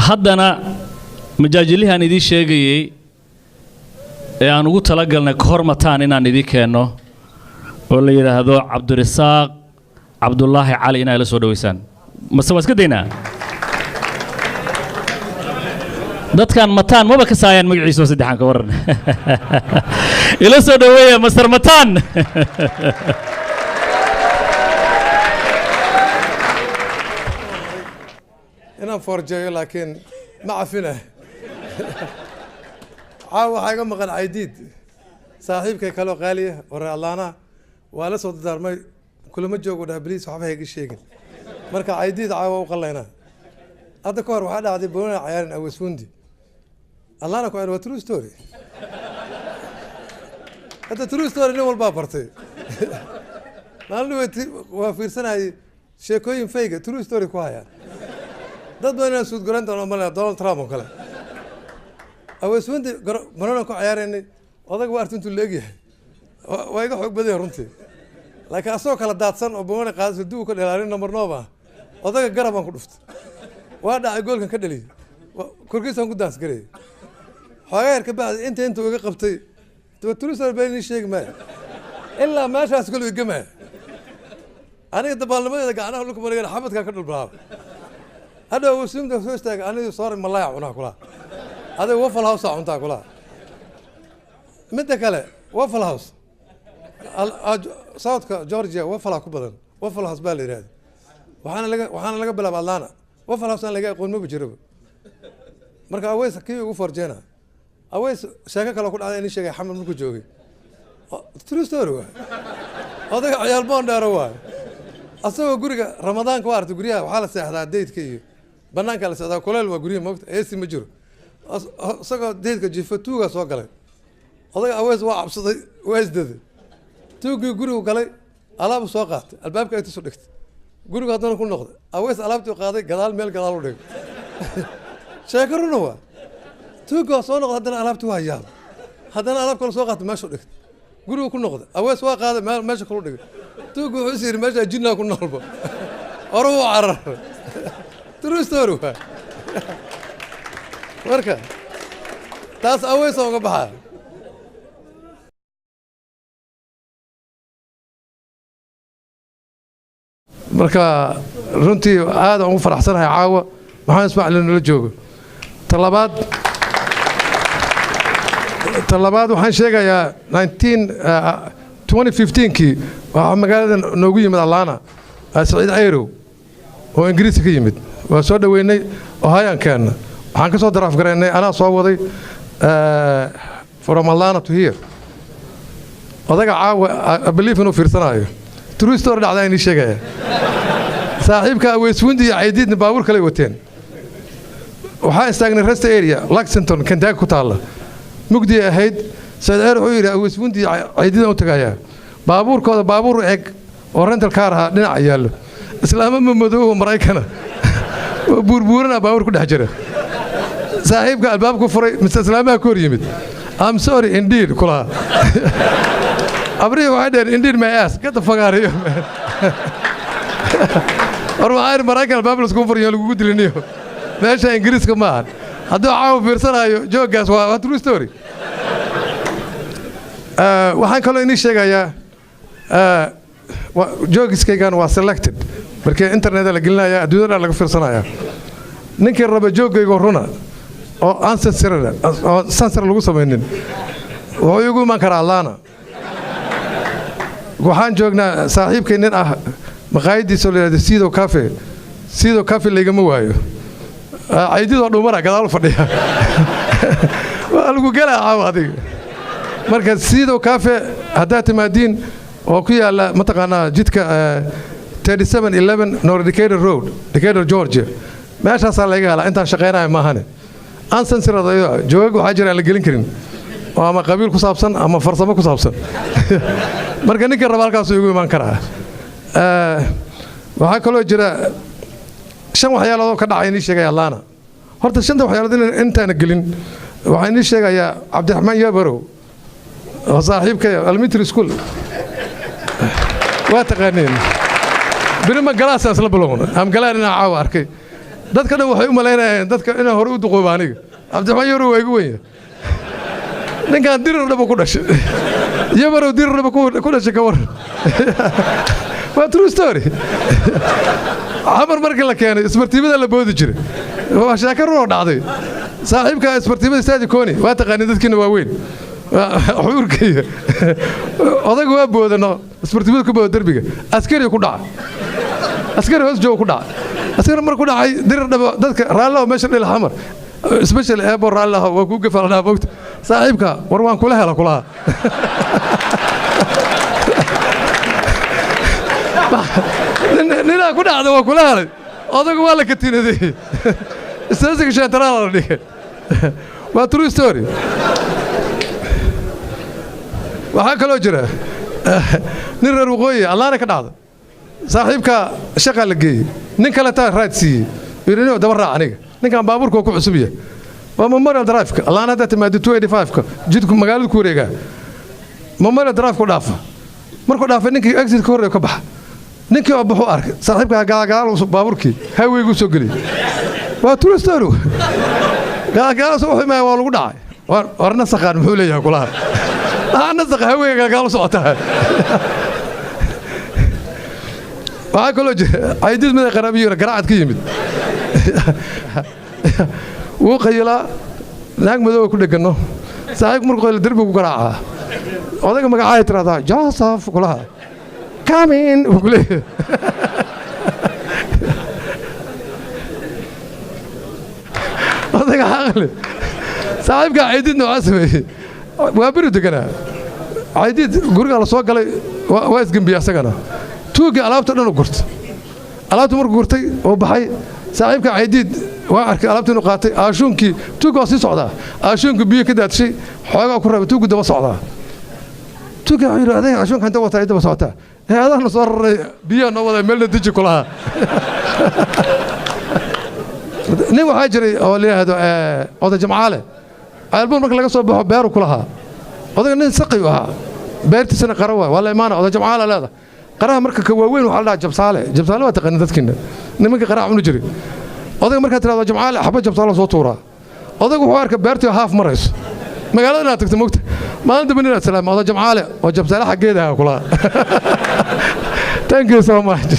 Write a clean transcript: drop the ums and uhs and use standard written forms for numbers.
haddana majaajilihan idii sheegayay ee aan ugu talagalnay ka hor mataan inaan idii keenno oo la yiraahdo Cabdirasaaq Cabdullaahi Cali inay la soo dhaweysaan mase waa iska daynaa dadkan mataan maba ka saayaan magaciisa saddexan ka waran ila soo dhaweeya Master Mataan أنا فرجي لكن ما عفنا عاو حاجة مقن عيديد صاحب كي كلو غالية ورا الله ولا صوت دار ما كل ما جوجو ده بليس وحبه هيك الشيء مركا عيديد عاو وقلينا هذا كور واحد عادي بقولنا عيال أو سفندي الله أنا كوير وترو ستوري هذا ترو ستوري نقول بابرتي نقول وفي سنة شيء كوين فيك ترو ستوري كوايا dad badan oo suud garanta oo malay Donald Trump oo kale awaswandi marana ku ciyaareynay odag waartintu leeyahay way iga xoog badan runtii laakiin asoo kala daadsan oo boona qaadis duu ka dheelaarin number 9 odaga garab aan ku dhuftay waa dhacay goolkan ka dhaliyay kurkiisan ku daas gareey xogeer ka baad inta uga qabtay turisar been sheeg ma illa meeshaas kullu igama aniga dabaalnimada gacanaha lagu mareeyay xabadka ka dhulbaa هذا هو سيم ده فيستك أنا صار ملايع ونا كلها هذا وفل هاوس عنتا كلها متى كله وفل هاوس صوتك جورجيا وفل كبدن وفل هاوس بالي هذا وحنا لقى بلا بالنا وفل هاوس أنا لقى يقول ما بجرب مركا أويس كيف يوفر جينا أويس شاكا كلا كل هذا نشجع حمل ملك جوجي تروستوروا هذا عيال بان داروا أصلا قرية رمضان كوارت قرية وحالة ساحة ديت كي بنان كلا ساحة كلها وقرية موقت إيسي مجرو ساقا ديت كجيفتوغا سوقلي هذا أويس واعب صدي ويس دذي توقي قرية وقلي ألعاب سوقات الباب كي تسولكت قرية هذا نكون نقطة أويس ألعاب تقاضي قدال ميل قدال ودك شاكرون هو توقي صونق هذا ألعاب توهيال هذا ألعاب كل سوقات ما سولكت قرية كل نقطة أويس واق هذا ما شكله ودك توقي حسير ماشي جنة كنا نلبا أروح عرر تروستورو مركا تاس أوي سوق بحال مركا رنتي هذا عمو فرح سنة عاوة ما حنسمع لأنه لجوجو طلبات وحن شيء يا 2015 كي ومقالة نوجي من اللعنة سعيد عيرو هو إنجليزي كيمد وصار ويني وهاي كان حنك صار درافق رأيني أنا صوّدي from Atlanta to here هذا عاو I believe إنه في صناعي true story على إني شيء صاحبك ويسوندي عيدين نباور كله وتين وحاي استغنى رست area لكسنتون كنتاك كتالة مقدي هيد سعيد عيرو هيرا ويسوندي عيدين أوتكايا بابور كذا بابور إك ورنت الكارها لنا عياله إسلام من مدوه مرايكنا بوربورنا بابور كده حجرة صاحب الباب كفري مستسلامة كوريمت I'm sorry indeed كلها أبري واحد indeed my ass get the fuck out of here أروح عير مرايكنا الباب لسكون فريان لوجود لنيو ماشي إنجليز كمان هذا عاو بيرسنا جو جاس واترو ستوري waxaan kaloo inii sheegayaa joogiskaygan waa selected markii internet la gelinaya adduunyada laga fiirsanaya ninkii raba joogayga runa oo aan sensor lagu sameeynin wuxuu igu iman karaa laana waxaan joognaa saaxiibkay nin ah maqaayadiisa oo leeyahay Sido Cafe laygama waayo aydidoo dhumara gadaal fadhiya waa lagu galaa caawadiga marka Sido Cafe hadda timaadin oo ku yaala mataqaana jidka 3711 North Decatur Road Decatur Georgia meeshaas laga helaa inta shaqeynaa ma ahane aan sansiradaydo joog waxa jira la gelin karin oo ama qabiil ku saabsan ama farsamo ku saabsan marka ninka raba halkaas ugu iman karaa waxa kaloo jira shan waxyaalood ka dhacay inii sheegay Allaana horta shanta waxyaalood intaan gelin waxa inii sheegay Cabdiraxmaan Yabarow وصاحبك elementary school واتقانين بينما جلاس أصلا بلون أم جلارنا عواركي dadka dhan waxay u malaynayaan dadka inaan hore u duqoobo aniga cabdiraxmaan yarow waa igu weyn ninkaan dirir dhaba ku dhashay yabarow dirir dhaba ku dhashay ka waran waa true story xamar markii la keenay isbartiibada la boodi jiray waa sheeko run oo dhacday saaxiibka isbartiibada istaadi kooni waa taqaaniin dadkiina waa weyn xuurkaya odaga waa boodano isbartiibada ku booda derbiga askari ku dhaca askari hoos jooga ku dhaca askari mar ku dhacay dirir dhaba dadka raallo meesha dhil xamar special airport raallo waa ku gafalnaa bogta saaxiibka war waan kula hela kulaha ninaa ku dhacda waa kula helay odagu waa la katinaday istaasiga sheentaraala la dhigay waa true story waxaa kaloo jira nin reer waqooyi allaana ka dhacda saaxiibka shaqaa la geeyey nin kale taa raad siiyey yidhi daba raac aniga ninkan baabuurka waa ku cusub yahay waa memorial drive-ka allaana haddaa timaado 285-ka jidku magaaladu ku wareegaa memorial drive-ku dhaafa markuu dhaafay ninkii exit ka horreeya ka baxa ninkii oo baxu arkay saaxiibka gaalagaal baabuurkii highway-gu soo geliyey waa true story gaalagaal soo xumay waa lagu dhacay war nasaqaan muxuu leeyahay kulaha nasaqa highway gaalagaal socotaa waxaa kaloo jira caydiid mid qaraabiyo garaacad ka yimid wuu qayilaa naag madooba ku dhegano saaxiibku markuu qaylo derbigu garaacaa odaga magacaaya tiraahdaa Joseph kulaha come in kule odaga aqli saaxiibka caydiid nooca sameeyey waa beri deganaa caydiid guriga la soo galay waa isgambiya asagana tuugi alaabta dhan u gurtay alaabta markuu gurtay oo baxay saaxiibka caydiid waa arkay alaabta inuu qaatay aashuunkii tuugi waa sii socdaa aashuunkii biyo ka daadshay xoogaa ku rabay tuugi daba socdaa tuugi wuxuu yidhi adayga aashuunka inta wataa daba socotaa adahna soo raray biyaha noo wadaa meelna deji kulaha nin waxaa jiray oo la yidhaahdo oday jamcaale ceelbuur marka laga soo baxo beeru ku lahaa odaga nin saqi u ahaa beertiisana qara waay waa la imaana oday jamcaale leeda qaraha marka ka waaweyn waxaa la dhahaa jabsaale waa taqanin dadkiina nimanka qaraha cuni jiray odaga markaa tirahdo jamcaale xabad jabsaale soo tuuraa odaga wuxuu arka beertii haaf marayso magaalada inaad tagto mogta maalin dambe inaad salaamo oday jamcaale oo jabsaale xaggeeda ahaa kulaha thank you so much